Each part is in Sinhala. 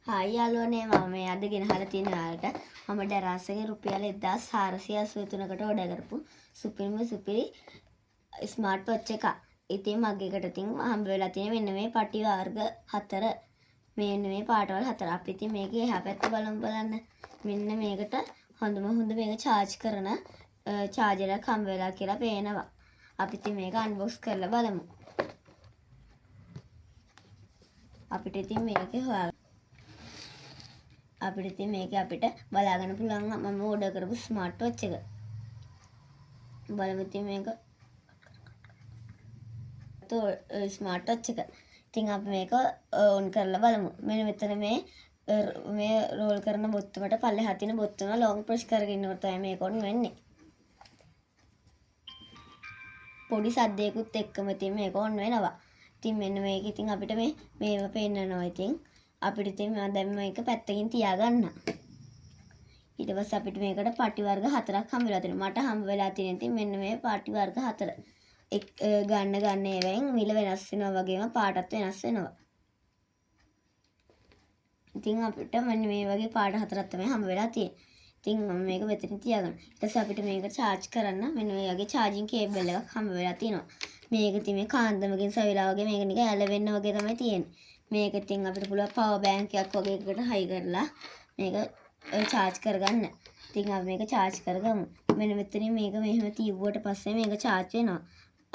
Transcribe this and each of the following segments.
හායි යාළුවනේ මම මේ අද ගෙනහලා තියෙන ඔයාලට මම ඩරාසගේ රුපියල් 1483කට ඕඩර් කරපු සුපිරි ස්මාර්ට් වොච් එකක්. ඉතින් මගේකට ඉතින් හම්බ වෙලා තියෙන මෙන්න මේ පටි වර්ග 4. මෙන්න මේ පාටවල 4. අපි ඉතින් මේකේ එහා පැත්ත බලන්න. මෙන්න මේකට හොඳ මේක charge කරන charger එකක් හම්බ වෙලා කියලා පේනවා. අපි ඉතින් මේක unbox කරලා බලමු. අපිට ඉතින් මේකේ අපිට බලාගන්න පුළුවන් මම ඕඩර් කරපු ස්මාර්ට් වොච් එක. බලමු ඉතින් මේක ස්මාර්ට් වොච් එක. ඉතින් අපි මේක ඔන් කරලා බලමු. මෙන්න මෙතන මේ රෝල් කරන බොත්තමට පල්ලෙහා තියෙන බොත්තම ලොන්ග් ප්‍රෙස් කරගෙන ඉන්නකොට තමයි මේක ඔන් වෙන්නේ. පොඩි සද්දයකුත් එක්කම ඉතින් මේක ඔන් වෙනවා. ඉතින් මෙන්න මේක ඉතින් අපිට මේව පෙන්නනවා ඉතින්. අපිට ඉතින් දැන් මේක පැත්තකින් තියාගන්න. ඊට පස්සේ අපිට මේකට පටි වර්ග 4ක් හම්බ වෙලා තියෙනවා. මට හම්බ වෙලා තියෙන ඉතින් මෙන්න මේ පටි වර්ග 4. ගන්න ඒවායින් මිල වෙනස් වෙනවා වගේම පාටත් වෙනස් වෙනවා. ඉතින් අපිට මෙන්න මේ වගේ පාට 4ක් තමයි හම්බ වෙලා තියෙන්නේ. ඉතින් මම මේක මෙතන තියාගන්න. ඊට පස්සේ අපිට මේක charge කරන්න මෙන්න මේ වගේ charging cable එකක් හම්බ වෙලා තියෙනවා. මේක ඉතින් මේ කාන්දමකින් සවිලා වගේ මේක නිකන් ඇලවෙන්න වගේ තමයි තියෙන්නේ. මේක ඉතින් අපිට පුළුවන් පවර් බැංක් එකක් වගේ එකකට හයි කරලා මේක charge කරගන්න. ඉතින් අපි මේක charge කරගමු. මෙන්න මෙතනින් මේක මෙහෙම තියුවට පස්සේ මේක charge වෙනවා.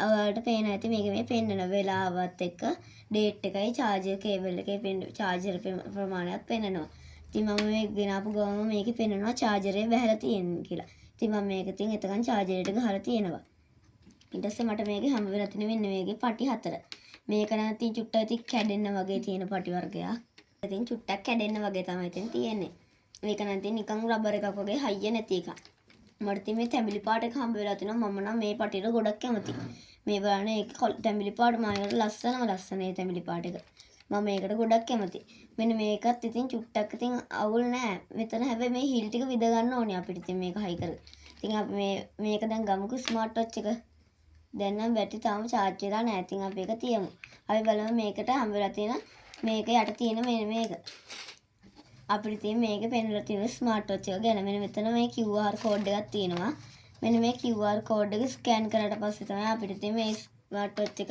ඔයාලට පේන ඇති මේක මේ පෙන්නන වෙලාවත් එක්ක date එකයි charger cable එකේ charger ප්‍රමාණයත් පෙන්නනවා. ඉතින් මම මේ ගෙනාපු ගමම මේකේ පෙන්නනවා charger එක බැහැලා තියෙනවා කියලා. ඉතින් මම මේක ඉතින් එතකන් charger එකට ගහලා තියෙනවා. ඊට පස්සේ මට මේකේ හම්බ වෙලා තියෙන මෙන්න මේකේ පටි 4. මේක නම් ඉතින් චුට්ටක් ඉතින් කැඩෙන්න වගේ තියෙන පටි වර්ගයක්. ඉතින් චුට්ටක් කැඩෙන්න වගේ තමයි ඉතින් තියෙන්නේ. මේක නම් ඉතින් නිකන් රබර් එකක් වගේ හයිය නැති එකක්. මට ඉතින් මේ තැඹිලි පාට එක හම්බ වෙලා තිනවා. මම නම් මේ පටියට ගොඩක් කැමතියි. මේ බලන්න ඒක තැඹිලි පාට මායකට ලස්සන ඒ තැඹිලි පාට එක. මම මේකට ගොඩක් කැමතියි. මෙන්න මේකත් ඉතින් චුට්ටක් ඉතින් අවුල් නෑ. මෙතන හැබැයි මේ හීල් ටික විද ගන්න ඕනේ අපිට ඉතින් මේක හයි කරලා. ඉතින් අපි මේක දැන් ගමුකෝ ස්මාර්ට් වොච් එක. දැන් නම් බැටරි තාම charge වෙලා නැහැ. ඉතින් අපි ඒක තියමු. අපි බලමු මේකට හම්බ වෙලා තියෙන මේක යට තියෙන මේක. අපිට ඉතින් මේකේ පෙන්නලා තියෙන ස්මාර්ට් වොච් එක ගැන මෙන්න මෙතන මේ QR code එකක් තියෙනවා. මෙන්න මේ QR code එක ස්කෑන් කරලා පස්සේ තමයි අපිට ඉතින් මේ ස්මාර්ට් වොච් එක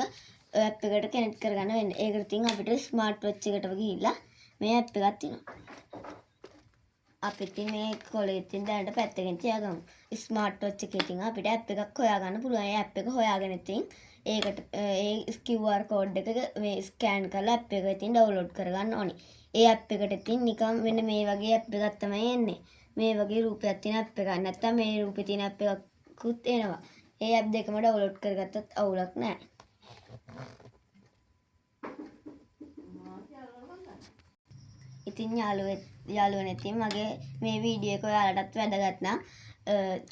app එකට කනෙක්ට් කරගන්න වෙන්නේ. ඒකට ඉතින් අපිට ස්මාර්ට් වොච් එකට ගිහිල්ලා මේ app එකක් තියෙනවා. අපි ඉතින් මේ කොලේ ඉතින් දැනට පැත්තකින් තියාගමු. ස්මාර්ට් වොච් එකේ ඉතින් අපිට app එකක් හොයාගන්න පුළුවන්. ඒ app එක හොයාගෙන ඉතින් ඒකට ඒ QR code එක මේ ස්කෑන් කරලා app එක ඉතින් download කරගන්න ඕනේ. ඒ app එකට ඉතින් නිකන් මෙන්න මේ වගේ app එකක් තමයි එන්නේ. මේ වගේ රූපයක් තියෙන app එකක් නැත්තම් මේ රූපේ තියෙන app එකකුත් එනවා. ඒ app දෙකම download කරගත්තත් අවුලක් නැහැ. ඉතින් යාළුවනේ ඉතින් මගේ මේ වීඩියෝ එක ඔයාලටත් වැදගත් නම්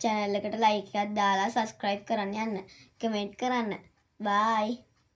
channel එකට like එකක් දාලා subscribe කරන්න යන්න. comment කරන්න. bye